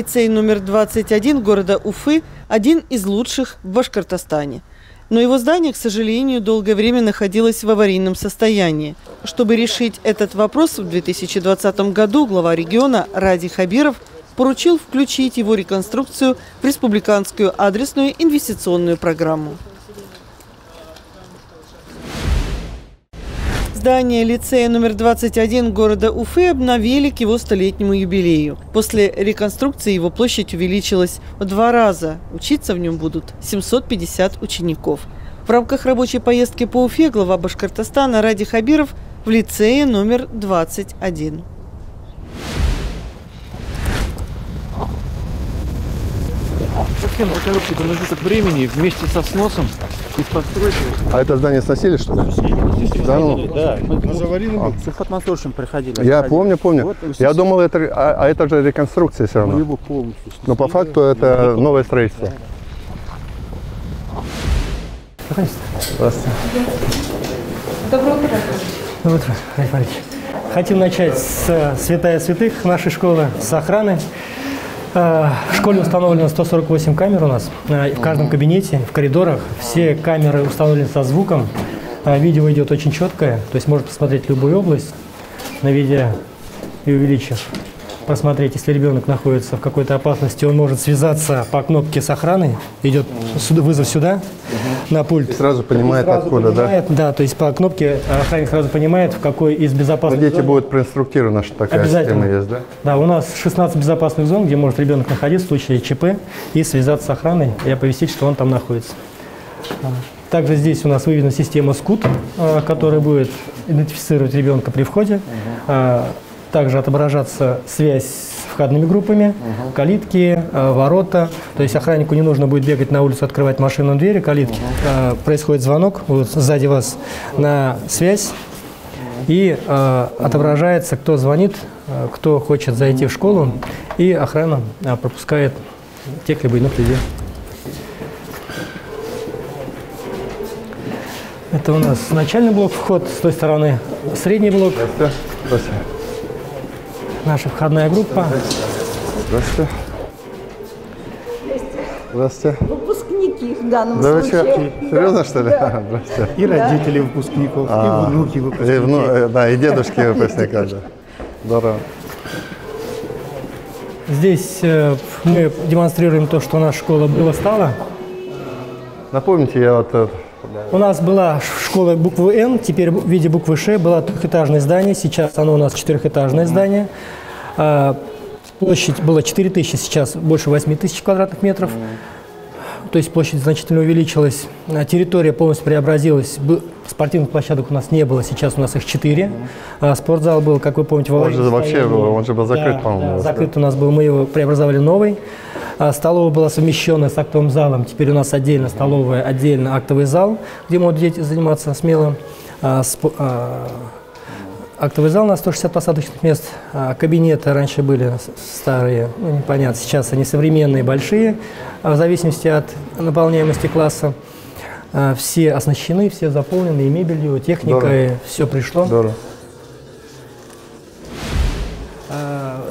Лицей номер 21 города Уфы – один из лучших в Башкортостане. Но его здание, к сожалению, долгое время находилось в аварийном состоянии. Чтобы решить этот вопрос, в 2020 году глава региона Ради Хабиров поручил включить его реконструкцию в республиканскую адресную инвестиционную программу. Здание лицея номер 21 города Уфы обновили к его столетнему юбилею. После реконструкции его площадь увеличилась в 2 раза. Учиться в нем будут 750 учеников. В рамках рабочей поездки по Уфе глава Башкортостана Ради Хабиров в лицее номер 21. Совсем короткий промежуток времени вместе со сносом и с постройкой. А это здание сносили, что ли? Да, ну. Да, мы с информаторшем приходили. Я помню. Вот, я думал, это же реконструкция все равно. Его полностью. Но по факту это новое строительство. Здравствуйте. Доброе утро. Доброе утро, Ради Марьевич. Хотим начать с святая святых нашей школы, с охраны. В школе установлено 148 камер у нас. В каждом кабинете, в коридорах. Все камеры установлены со звуком. Видео идет очень четкое, то есть можно посмотреть любую область на видео и увеличив. Посмотреть, если ребенок находится в какой-то опасности, он может связаться по кнопке с охраной. Идет вызов сюда, на пульт. И сразу понимает, откуда, да? Да, то есть по кнопке охранник сразу понимает, в какой из безопасных зон. Дети будут проинструктированы, что такая система есть, да? Да, у нас 16 безопасных зон, где может ребенок находиться в случае ЧП и связаться с охраной и оповестить, что он там находится. Также здесь у нас выведена система СКУТ, которая будет идентифицировать ребенка при входе. Также отображаться связь с входными группами, калитки, ворота. То есть охраннику не нужно будет бегать на улицу, открывать машинные двери, калитки. Происходит звонок вот сзади вас на связь. И отображается, кто звонит, кто хочет зайти в школу. И охрана пропускает тех либо иных людей. Это у нас начальный блок, вход с той стороны, средний блок. Здравствуйте. Наша входная группа. Здравствуйте. Здравствуйте. Выпускники в данном Да случае. вы что, серьезно, что ли? Да. Здравствуйте. И родители выпускников, и внуки выпускников. Да, и дедушки выпускника. Здорово. Здесь мы демонстрируем то, что наша школа была-стала. Напомните, я вот... У нас была школа буквы Н, теперь в виде буквы Ш, было трехэтажное здание, сейчас оно у нас 4-этажное здание. Площадь была 4000, сейчас больше 8000 квадратных метров. То есть площадь значительно увеличилась, территория полностью преобразилась. Спортивных площадок у нас не было, сейчас у нас их 4. Спортзал был, как вы помните, он же был закрыт, по-моему. Да, закрыт у нас был, мы его преобразовали новый. Столовая была совмещена с актовым залом. Теперь у нас отдельно столовая, отдельно актовый зал, где могут дети заниматься смело. Актовый зал на 160 посадочных мест. Кабинеты раньше были старые, ну, непонятно. Сейчас они современные, большие, в зависимости от наполняемости класса. Все оснащены, все заполнены, и мебелью, и техникой, все пришло. Здорово.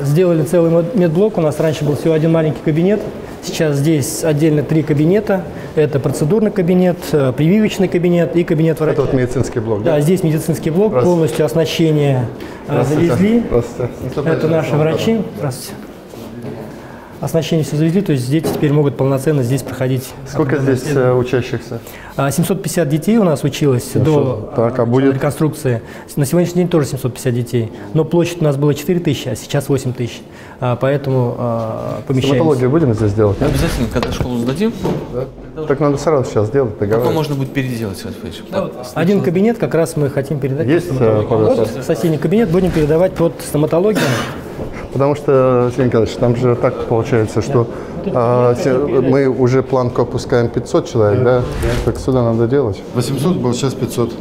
Сделали целый медблок. У нас раньше был всего один маленький кабинет. Сейчас здесь отдельно 3 кабинета. Это процедурный кабинет, прививочный кабинет и кабинет врача. Это вот медицинский блок, да? Да, здесь медицинский блок, полностью оснащение завезли. Это наши врачи. Здравствуйте. Оснащение все завезли, то есть дети теперь могут полноценно здесь проходить. Сколько здесь учащихся? 750 детей у нас училось до реконструкции. На сегодняшний день тоже 750 детей. Но площадь у нас была 4000, а сейчас 8000. Поэтому помещаемся. Стоматологию будем здесь делать? Обязательно, когда школу сдадим. Да. Так надо сразу сейчас сделать, договариваться. Какой можно будет переделать? Один кабинет как раз мы хотим передать. Есть соседний кабинет будем передавать под стоматологию. Потому что, Сергей Николаевич, там же так получается, что мы уже планку опускаем 500 человек, да? Так сюда надо делать. 800 был, сейчас 500.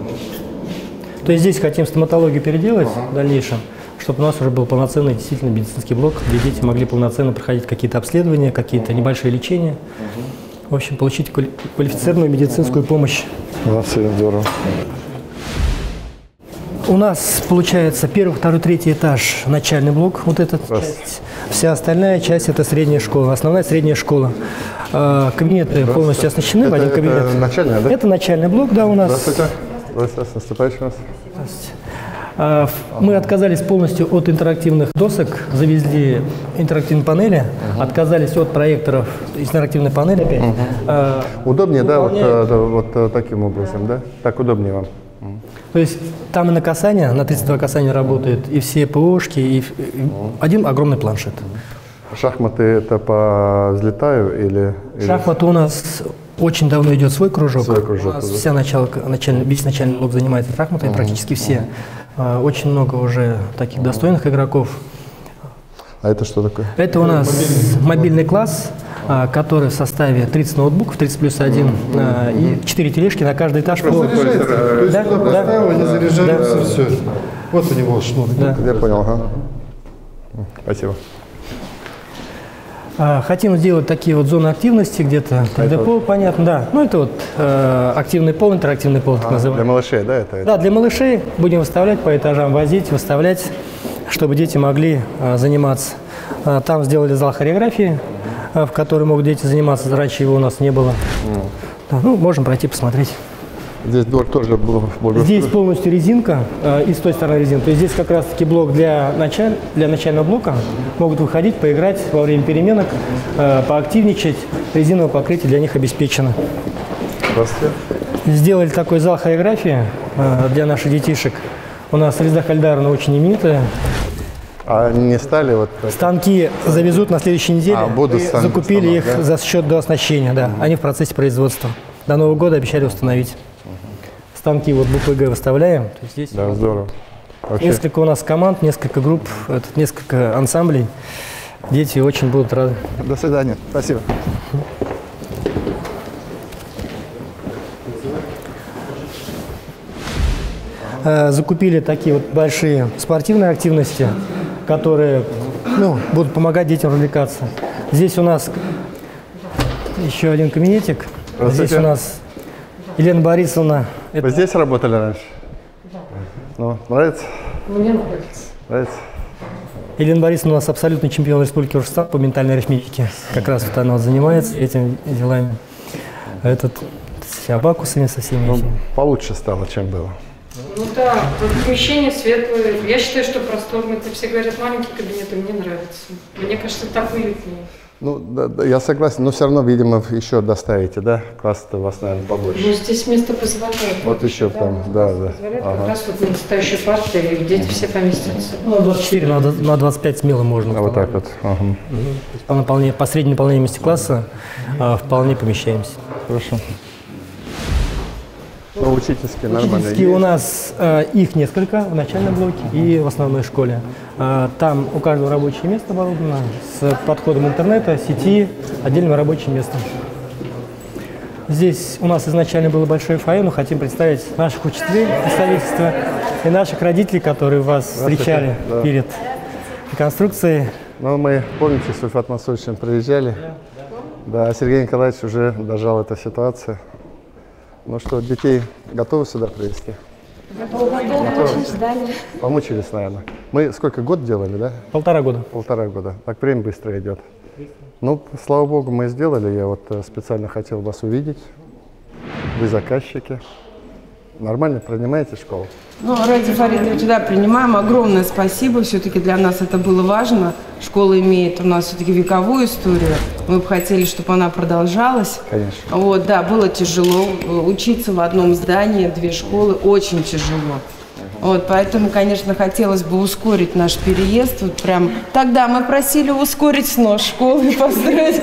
То есть здесь хотим стоматологию переделать в дальнейшем, чтобы у нас уже был полноценный действительно медицинский блок, где дети могли полноценно проходить какие-то обследования, какие-то небольшие лечения. В общем, получить квалифицированную медицинскую помощь. Здорово. У нас получается первый, второй, третий этаж начальный блок, вот эта часть. Вся остальная часть это средняя школа, основная средняя школа. Кабинеты полностью оснащены в один кабинет. Это начальная, да? Это начальный блок, да, у нас. Здравствуйте. Здравствуйте, с наступающим вас. Мы отказались полностью от интерактивных досок, завезли интерактивные панели, отказались от проекторов интерактивной панели опять. Удобнее, да, вот таким образом, да? Так удобнее вам. То есть там и на касание, на 32 касания работает, и все ПОшки, и один огромный планшет. Шахматы это по взлетаю или... Шахматы у нас очень давно идет свой кружок. Свой кружок, У нас да. весь начальный блок занимается шахматами, практически все. Очень много уже таких достойных игроков. А это что такое? Это у нас мобильный класс, который в составе 30 ноутбуков, 30 плюс 1 и 4 тележки на каждый этаж. То есть Да, туда да. поставил, они заряжаются, Да. все. Вот у него шнур. Да. Я понял, ага. Спасибо. Хотим сделать такие вот зоны активности, где-то 3D-пол, понятно, да. Ну, это вот активный пол, интерактивный пол, так Для называемый. малышей, да, это? Да, для малышей будем выставлять по этажам, возить, выставлять, чтобы дети могли заниматься. Там сделали зал хореографии, в который могут дети заниматься, раньше его у нас не было. Да, ну, можем пройти посмотреть. Здесь двор тоже был. Здесь полностью резинка, и с той стороны резинка. То есть здесь как раз-таки блок для начального блока. Могут выходить, поиграть во время переменок, поактивничать. Резиновое покрытие для них обеспечено. Здравствуйте. Сделали такой зал хореографии для наших детишек. У нас Реза Хальдаровна очень именитая. А они не стали вот... Станки завезут на следующей неделе. будут станки, Закупили их да? за счет дооснащения, да. Они в процессе производства. До Нового года обещали установить. Станки вот буквы Г выставляем. То есть здесь Да, здорово. Вообще, несколько у нас команд, несколько групп, несколько ансамблей. Дети очень будут рады. До свидания. Спасибо. Закупили такие вот большие спортивные активности, которые будут помогать детям развлекаться. Здесь у нас еще один кабинетик. Здесь у нас Елена Борисовна. Вы здесь работали раньше? Ну, нравится? Мне нравится. Нравится? Елена Борисовна у нас абсолютный чемпион Республики Башкортостан по ментальной арифметике. Как раз вот она вот занимается этими делами. С абакусами, со всеми этими. Получше стало, чем было. Ну да, тут помещение светлое. Я считаю, что просторное. Все говорят, маленькие кабинеты, мне нравится. Мне кажется, так уютнее. Ну, да, я согласен, но все равно, видимо, еще доставите, да? Класс-то у вас, наверное, побольше. Ну, здесь место позволяет. Вот еще там, да. Позволяет как раз вот на настоящую партию, и дети все поместятся. Ну, 24 на 25 смело можно. А вот так вот. Ага. По средней наполняемости класса вполне помещаемся. Хорошо. Ну, учительские нормально Учительские есть? у нас их несколько в начальном блоке и в основной школе. Там у каждого рабочее место оборудовано с подходом интернета, сети, отдельным рабочим местом. Здесь у нас изначально было большое фойе, но хотим представить наших учителей представительства и наших родителей, которые вас встречали перед реконструкцией. Ну, мы, помните, с Ульфатом Масудовичем приезжали? Да, Сергей Николаевич уже дожал эту ситуацию. Ну что, детей готовы сюда привезти? Готовы, очень ждали. Помучились, наверное. Мы сколько, год делали, да? 1,5 года. 1,5 года. Так время быстро идет. Ну, слава богу, мы сделали. Я вот специально хотел вас увидеть. Вы заказчики. Нормально принимаете школу? Ну, Ради Фаридович, да, принимаем. Огромное спасибо. Все-таки для нас это было важно. Школа имеет у нас все-таки вековую историю. Мы бы хотели, чтобы она продолжалась. Конечно. Вот, да, было тяжело. Учиться в одном здании, 2 школы, очень тяжело. Вот, поэтому, конечно, хотелось бы ускорить наш переезд. Вот прям тогда мы просили ускорить снос школы построить.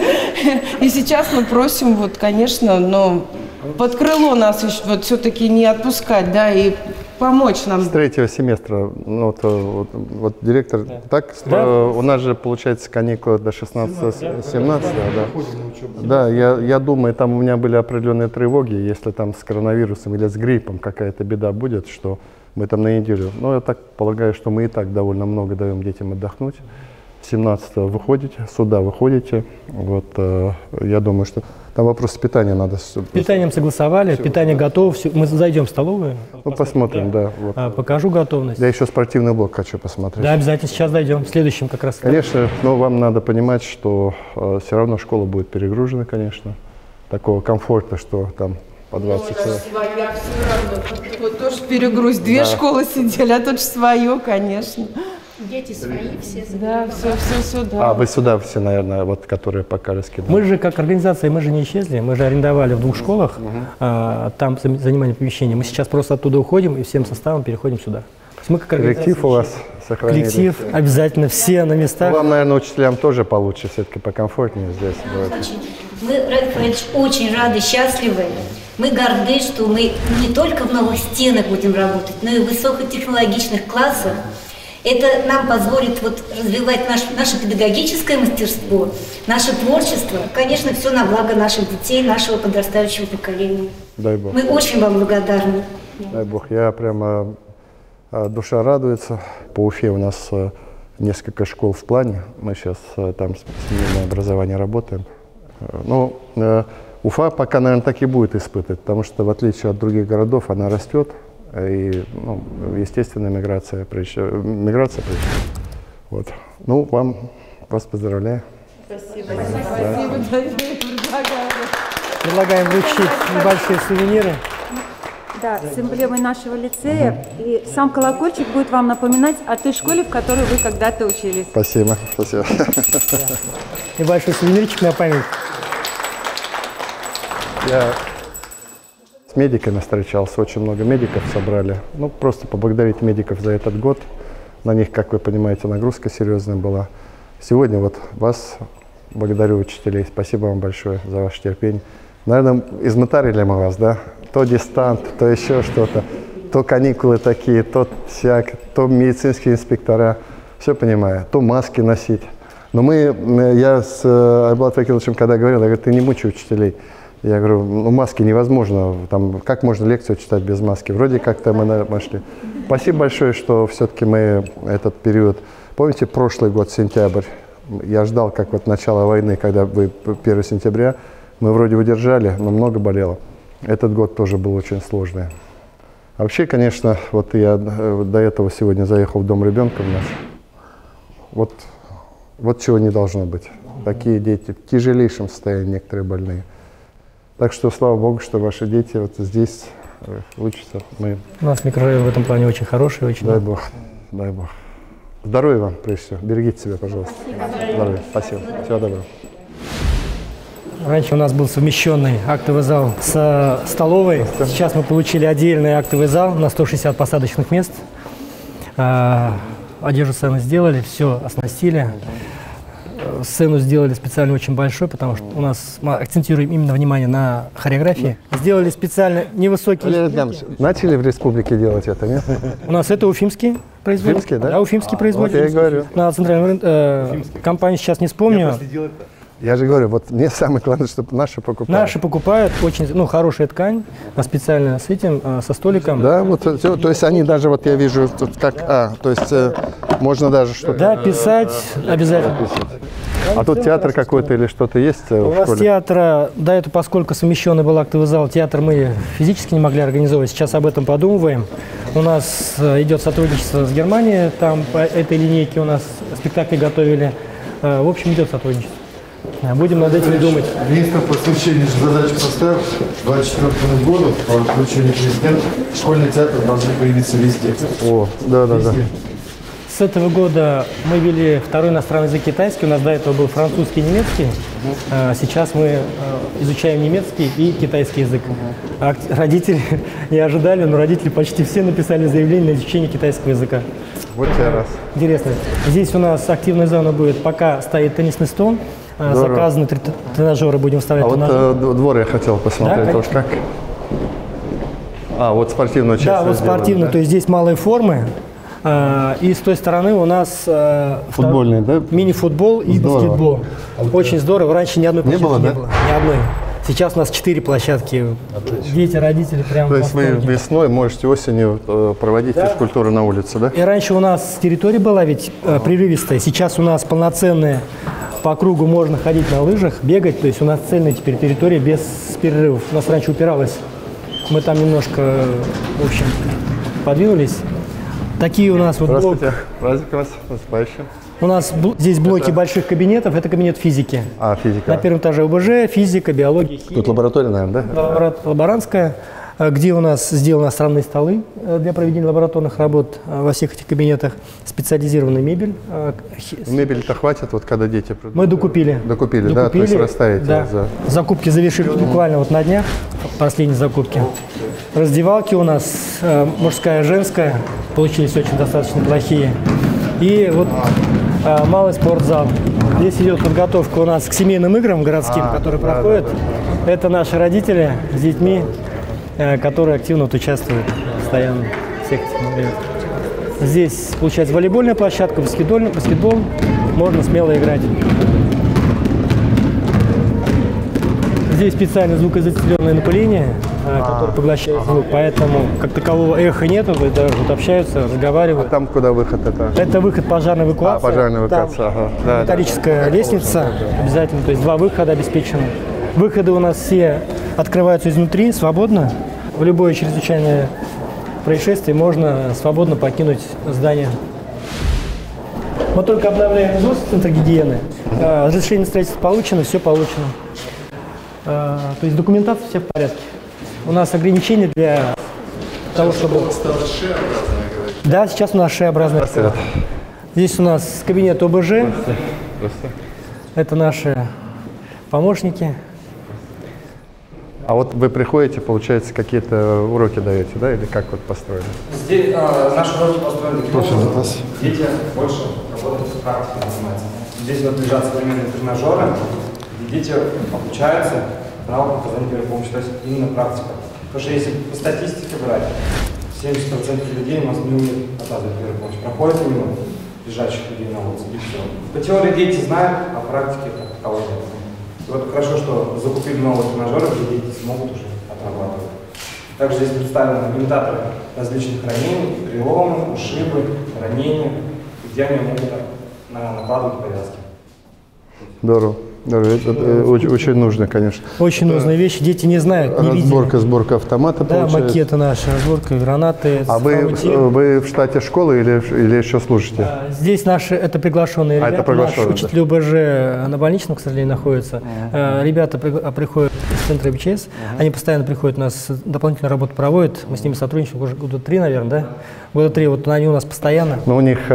И сейчас мы просим, вот, конечно, но под крыло нас вот все-таки не отпускать, да, и помочь нам. С 3-го семестра, ну, вот директор, так, Да. У нас же, получается, каникулы до 16-17, да. Да, я думаю, там у меня были определенные тревоги, если там с коронавирусом или с гриппом какая-то беда будет, что мы там на неделю. Но я так полагаю, что мы и так довольно много даем детям отдохнуть. 17-го выходите, сюда выходите. Вот, я думаю, что там вопрос питания надо. С питанием согласовали, питание готово. Все. Мы зайдем в столовую. Ну, посмотрим, да. Вот. Покажу готовность. Я еще спортивный блок хочу посмотреть. Да, обязательно сейчас дойдем. В следующем как раз. Конечно, но вам надо понимать, что все равно школа будет перегружена, конечно. Такого комфорта, что там по 20 человек. Своя все равно. Вот тоже перегруз. Две школы сидели, а тут же свое, конечно. Дети свои все. Да, все сюда. А, вы сюда все, наверное, вот, которые пока раскиданы. Мы же, как организация, мы же не исчезли. Мы же арендовали в 2 школах, там занимали помещение. Мы сейчас просто оттуда уходим и всем составом переходим сюда. Мы как коллектив у вас сохранили? Коллектив, обязательно, все на местах. Вам, наверное, учителям тоже получше, все-таки покомфортнее здесь будет. Мы, Радик Фаидович, очень рады, счастливы. Мы горды, что мы не только в новых стенах будем работать, но и в высокотехнологичных классах. Это нам позволит вот развивать наше педагогическое мастерство, наше творчество. Конечно, все на благо наших детей, нашего подрастающего поколения. Дай Бог. Мы очень вам благодарны. Дай Бог. Я прямо... Душа радуется. По Уфе у нас несколько школ в плане. Мы сейчас там с семейным образованием работаем. Но Уфа пока, наверное, так и будет испытывать, потому что, в отличие от других городов, она растет. И, ну, естественно, миграция придет. Вот. Ну, вас поздравляю. Спасибо. Спасибо. Предлагаем вручить небольшие сувениры. Да, с эмблемой нашего лицея. И сам колокольчик будет вам напоминать о той школе, в которой вы когда-то учились. Спасибо. Спасибо. Небольшой сувенирчик на память. Я с медиками встречался, очень много медиков собрали. Ну, просто поблагодарить медиков за этот год. На них, как вы понимаете, нагрузка серьезная была. Сегодня вот вас благодарю, учителей. Спасибо вам большое за ваше терпение. Наверное, измотарили мы вас, да? То дистант, то еще что-то, то каникулы такие, то всяк, то медицинские инспектора. Все понимаю, то маски носить. Но я с Айбулатом Акиловичем когда говорил, я говорю, ты не мучай учителей. Я говорю, ну маски невозможно, там, как можно лекцию читать без маски? Вроде как-то мы нашли. Спасибо большое, что все-таки мы этот период, помните, прошлый год, сентябрь, я ждал, как вот начало войны, когда вы 1 сентября, мы вроде выдержали, но много болело. Этот год тоже был очень сложный. А вообще, конечно, вот я до этого сегодня заехал в дом ребенка наш. Вот чего не должно быть. Такие дети в тяжелейшем состоянии, некоторые больные. Так что, слава Богу, что ваши дети вот здесь учатся. У нас микрорайон в этом плане очень хороший. Очень. Дай Бог, дай Бог. Здоровья вам, прежде всего. Берегите себя, пожалуйста. Здоровья. Спасибо. Всего доброго. Раньше у нас был совмещенный актовый зал с столовой. Сейчас мы получили отдельный актовый зал на 160 посадочных мест. Одежду сцены сделали, все оснастили. Сцену сделали специально очень большой, потому что у нас мы акцентируем именно внимание на хореографии. Сделали специально невысокие... Начали в республике делать это, нет? У нас это уфимский производитель. Уфимский, да? Да, уфимский производитель. Вот я и говорю. На центральной компании сейчас не вспомню. Я же говорю, вот мне самое главное, чтобы наши покупают. Наши покупают, очень, хорошая ткань, специально с этим, со столиком. Да, вот, то есть они даже, вот я вижу, тут как, то есть можно даже что-то... Да, писать обязательно. А тут театр какой-то или что-то есть у нас театра, до этого, поскольку совмещенный был актовый зал, театр мы физически не могли организовать, сейчас об этом подумываем. У нас идет сотрудничество с Германией, там по этой линейке у нас спектакли готовили. В общем, идет сотрудничество. Будем над этим думать. Министр просвещения задачу поставил к 2024 году по включению президента. Школьный театр должны появиться везде. О, да. С этого года мы ввели второй иностранный язык китайский. У нас до этого был французский и немецкий. Сейчас мы изучаем немецкий и китайский язык. Родители не ожидали, но родители почти все написали заявление на изучение китайского языка. Вот я раз. Интересно. Здесь у нас активная зона будет, пока стоит теннисный стол. Заказаны тренажеры, будем вставлять. Вот двор я хотел посмотреть, тоже как. Вот спортивную часть. Да, вот спортивную, то есть здесь малые формы. И с той стороны у нас футбольный, да? Мини-футбол и баскетбол. Очень здорово. Раньше ни одной площадки не было. Ни одной. Сейчас у нас 4 площадки. Дети, родители прямо. То есть вы весной можете осенью проводить физкультуру на улице, да? И раньше у нас территория была ведь прерывистая. Сейчас у нас полноценная, по кругу можно ходить на лыжах, бегать. То есть у нас цельная теперь территория без перерывов. У нас раньше упиралось. Мы там немножко, в общем, подвинулись. Такие у нас вот Здравствуйте. Праздник вас, наступающим. У нас здесь блоки больших кабинетов. Это кабинет физики. Физика. На первом этаже ОБЖ, физика, биология, химия. Тут лаборатория, наверное, да? Лаборантская, где у нас сделаны странные столы для проведения лабораторных работ во всех этих кабинетах, специализированная мебель. Мебель-то хватит, вот когда дети придут? Мы докупили. Докупили, да? То есть расставите? Да. Закупки завершили буквально вот на днях, последние закупки. Раздевалки у нас мужская, женская, получились очень достаточно плохие. И вот малый спортзал. Здесь идет подготовка у нас к семейным играм городским, которые проходят. Это наши родители с детьми, которые активно вот участвуют постоянно в всех этих мероприятиях. Здесь, получается, волейбольная площадка, баскетбол. Можно смело играть. Здесь специально звукоизоляционное напыление, которое поглощает звук, поэтому как такового эха нету, даже вот общаются, разговаривают. А там куда выход это? Это выход пожарной эвакуации. Пожарная эвакуация, ага. Да, металлическая лестница обязательно, то есть 2 выхода обеспечены. Выходы у нас все открываются изнутри, свободно. В любое чрезвычайное происшествие можно свободно покинуть здание. Мы только обновляем производство центра гигиены. Разрешение на строительство получено, все получено. То есть документация вся в порядке. У нас ограничения для того, чтобы... Да, сейчас у нас Ш-образная. Здесь у нас кабинет ОБЖ. Это наши помощники. А вот вы приходите, получается, какие-то уроки даете, да, или как вот построили? Здесь наши уроки построены таким образом. Дети больше работают с практикой, занимаются. Здесь вот лежат современные тренажеры, где дети обучаются навыкам оказания первой помощи, то есть именно практика. Потому что если по статистике брать, 70% людей у нас не умеют оказывать первую помощь. Проходят мимо лежащих людей на улице, и все. По теории дети знают, а практике как таковой нет. И вот хорошо, что закупили новые тренажеры, где дети смогут уже отрабатывать. Также здесь представлены имитаторы различных ранений, переломы, ушибы, ранения, где они могут накладывать повязки. Здорово. Это очень нужно, конечно. Очень нужная вещь. Дети не знают, не видели. Сборка автомата, да, получается. макеты наши, разборка гранаты. А вы в штате школы или еще служите? Здесь наши, это приглашенные ребята. Это приглашенные, наши учителя ОБЖ на больничном, к сожалению, находятся. Ребята приходят из центра МЧС. Они постоянно приходят, у нас дополнительную работу проводят. Мы с ними сотрудничаем уже года 3, наверное, да? Года 3, вот они у нас постоянно. Но у них...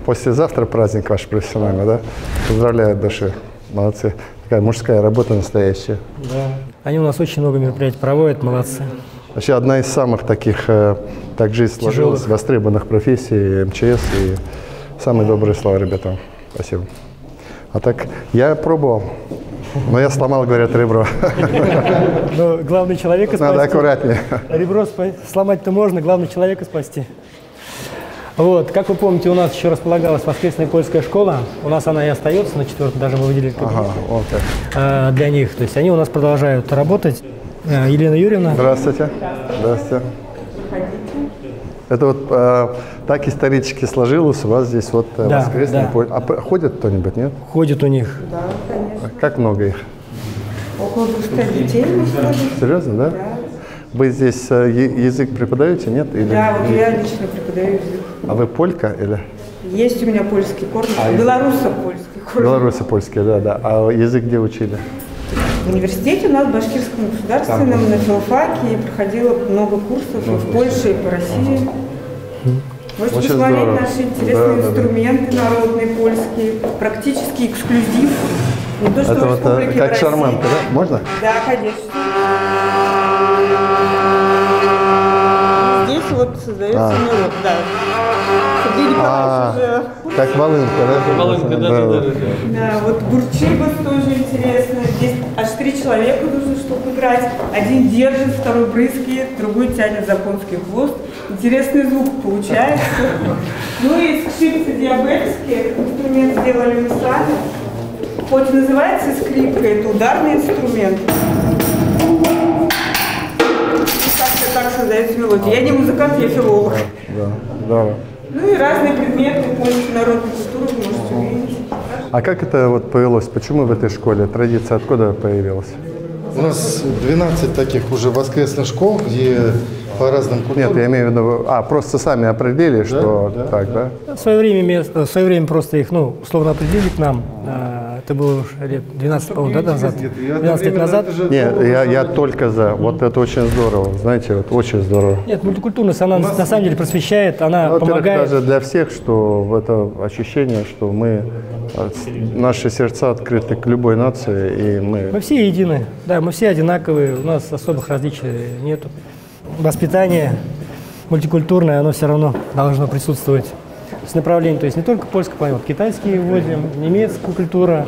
Послезавтра праздник ваш профессиональный, да? Поздравляю от души. Молодцы. Такая мужская работа настоящая. Да. Они у нас очень много мероприятий проводят, молодцы. Вообще одна из самых таких, так жизнь сложилась, востребованных профессий МЧС. И самые добрые слова ребятам. Спасибо. А так, я пробовал, но я сломал, говорят, ребро. Но главное человека спасти. Надо аккуратнее. Ребро сломать-то можно, главное человека спасти. Вот, как вы помните, у нас еще располагалась воскресная польская школа. У нас она и остается, на 4-м даже мы выделили кабинет для них. То есть они у нас продолжают работать. Елена Юрьевна. Здравствуйте. Здравствуйте. Это вот так исторически сложилось, у вас здесь вот воскресная польская. А ходит кто-нибудь, нет? Ходит у них. Да, конечно. Как много их? Около 200 детей. Серьезно, да? Вы здесь язык преподаете, нет? Или... Да, вот я лично преподаю язык. А вы полька или? Есть у меня польский корни, белоруссо-польский корни. Белоруссо-польский, да. А язык где учили? В университете у нас в Башкирском государственном, на филфаке, и проходила много курсов и в Польше, и по России. Можете посмотреть наши интересные инструменты народные, польские, практически эксклюзив. Не то, что это в республике вот как в шарманка, да? Можно? Да, конечно. Здесь вот создается мелодия, да. Как волынка, да? Волынка, да. Да, вот бурчибас тоже интересно. Здесь аж 3 человека нужно, чтобы играть. Один держит, второй брызгает, другой тянет за конский хвост. Интересный звук получается. Ну и скрипцы диабетские. Инструмент сделали мы сами. хоть и называется скрипка, это ударный инструмент. Как-то так создается мелодия. Я не музыкант, я филолог. Да. Ну и разные предметы польской народной культуры вы можете увидеть. А как это вот повелось? Почему в этой школе? Традиция откуда появилась? У нас 12 таких уже воскресных школ, где по разным культурам. Нет, я имею в виду, просто сами определили, что так, да? В свое время просто их, условно определили к нам. Это было уже лет 12, по-моему, назад? 12 лет назад? Нет, я только за. Вот это очень здорово, знаете, вот очень здорово. Нет, мультикультурность, она на самом деле просвещает, она помогает. Даже для всех, что это ощущение, что наши сердца открыты к любой нации, и мы все едины, да, мы все одинаковые, у нас особых различий нету. Воспитание мультикультурное, оно все равно должно присутствовать с направлением, то есть не только польская, вот китайские вводим, немецкая культура.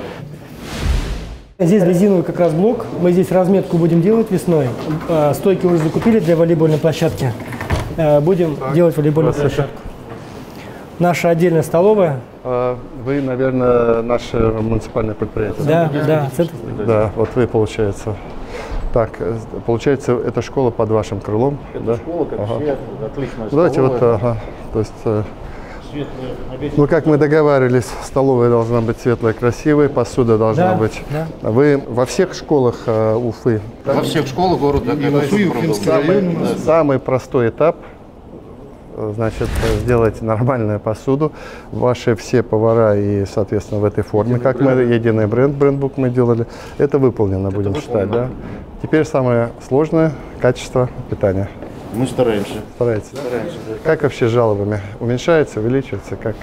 Здесь резиновый как раз блок, мы здесь разметку будем делать весной. Стойки уже закупили для волейбольной площадки, будем делать волейбольную площадку. Наша отдельная столовая. Вы, наверное, наше муниципальное предприятие. Да. Да, вот вы, получается. Так, получается, это школа под вашим крылом? Это школа, как все, отличная столовая. Давайте вот, то есть, как мы договаривались, столовая должна быть светлая, красивая, посуда должна быть. Да. Вы во всих школах Уфы? Во всех школах города Уфы, Уфимский район. Самый простой этап, значит, сделать нормальную посуду. Ваши все повара и, соответственно, в этой форме, как мы единый брендбук мы делали, это выполнено, будем считать, да? Теперь самое сложное – качество питания. Мы стараемся. Стараетесь? Стараемся, да. Как вообще с жалобами? Уменьшается, увеличивается? Как?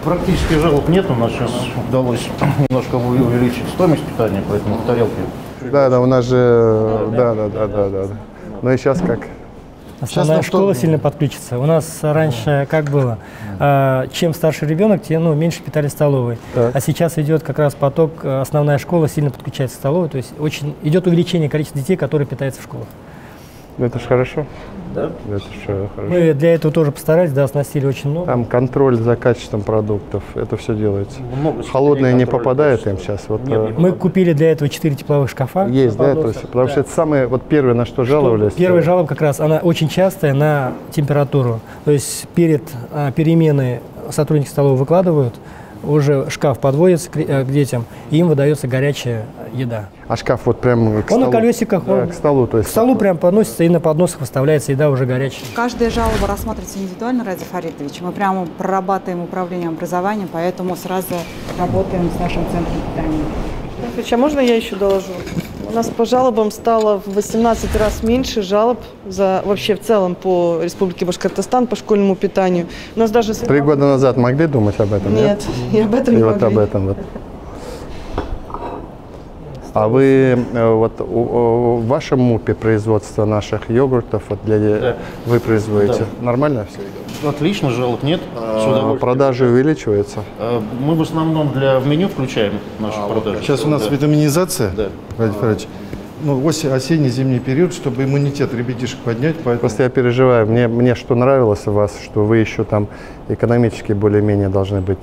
Практически жалоб нет. У нас сейчас удалось немножко увеличить стоимость питания, поэтому в тарелке. Да, у нас же… Да. Ну и сейчас как? Основная школа сильно подключится. У нас раньше как было? Чем старше ребенок, тем меньше питали столовой. А сейчас идет как раз поток, основная школа сильно подключается к столовой, то есть очень идет увеличение количества детей, которые питаются в школах. Это же хорошо. Да? Это же хорошо. Мы для этого тоже постарались, оснастили очень много. Там контроль за качеством продуктов, это все делается. Холодное не попадает им сейчас. Вот, мы купили для этого 4 тепловых шкафа. Есть, да? То есть, потому что это самое, первое, на что жаловались. Первая жалоба как раз, она очень частая на температуру. То есть перед переменой сотрудники столовой выкладывают, уже шкаф подводится к детям, и им выдается горячая еда. А шкаф вот прям к столу? Он на колесиках. Да, к столу. То есть к столу прям подносится, и на подносах выставляется еда уже горячая. Каждая жалоба рассматривается индивидуально, Ради Фаритович. Мы прямо прорабатываем управление образованием, поэтому сразу работаем с нашим центром питания. А можно я еще доложу? У нас по жалобам стало в 18 раз меньше жалоб вообще в целом по Республике Башкортостан по школьному питанию. У нас даже 3 года назад могли думать об этом? Нет, и об этом не могли. Вот об этом вот. А вы в вашем МУПе производство наших йогуртов вы производите? Да. Нормально все? Отлично, жалоб нет. Продажи увеличиваются? Мы в основном в меню включаем наши продажи. Сейчас у нас витаминизация, Ради Фаритович. Осенне-зимний период, чтобы иммунитет ребятишек поднять. Поэтому… Просто я переживаю. Мне что нравилось у вас, что вы еще там экономически более-менее должны быть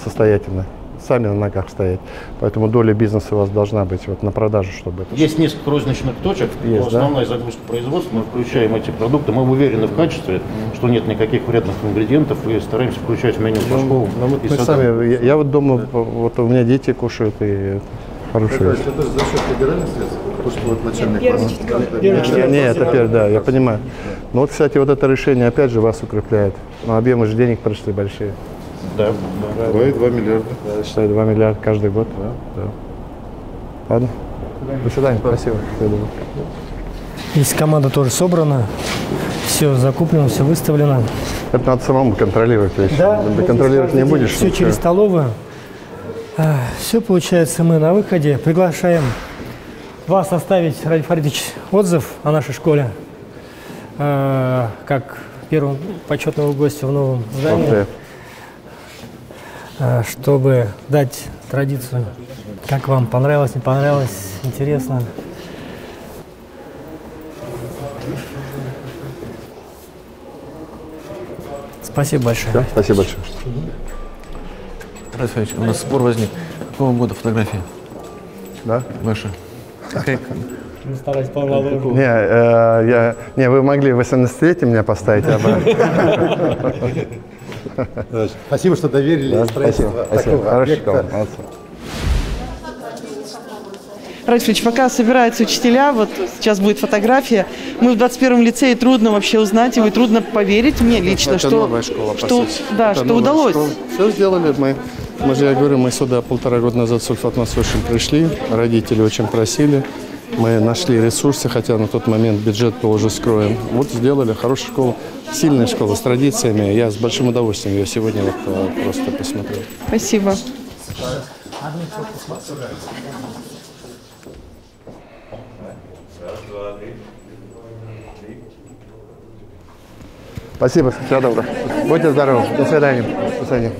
состоятельны. Сами на ногах стоять. Поэтому доля бизнеса у вас должна быть на продажу, чтобы это… Есть несколько розничных точек. Основная загрузка производства, мы включаем эти продукты. Мы уверены в качестве, что нет никаких вредных ингредиентов, и стараемся включать в меню по школам. Я вот дома, у меня дети кушают, и хорошие. Это же за счет федеральных средств? То, что вот начальник Нет, это первый, да, я понимаю. Но кстати, это решение опять же вас укрепляет. Но объемы же денег прошли большие. Да. 2,2 миллиарда. Я считаю, 2 миллиарда каждый год. Да. Ладно. До свидания. Спасибо. Здесь команда тоже собрана. Все закуплено, все выставлено. Это надо самому контролировать. Да. Контролировать не будешь. Все через столовую. Все, получается, мы на выходе. Приглашаем вас оставить, Ради Фаритович, отзыв о нашей школе. Как первого почетного гостя в новом здании. Чтобы дать традицию. Как вам понравилось, не понравилось, интересно? Спасибо большое. Да, спасибо большое. Ради Фаритович, у нас спор возник. Какого года фотографии? Да? Ваши? Мы старались по аналогу. Не, вы могли 18-летие меня поставить обратно. Спасибо, что доверили строительство такого объекта. Радик, пока собираются учителя, вот сейчас будет фотография, мы в 21-м лицее, трудно вообще узнать его, и трудно поверить мне лично, это что, новая школа, что удалось. Школа. Все сделали мы. Мы же, я говорю, мы сюда 1,5 года назад с Сульфатом Асошем пришли, родители очень просили, мы нашли ресурсы, хотя на тот момент бюджет был уже скроен. Вот сделали хорошую школу, сильная школа с традициями. Я с большим удовольствием ее сегодня вот просто посмотрел. Спасибо. Спасибо, всего доброго. Будьте здоровы. До свидания. До свидания.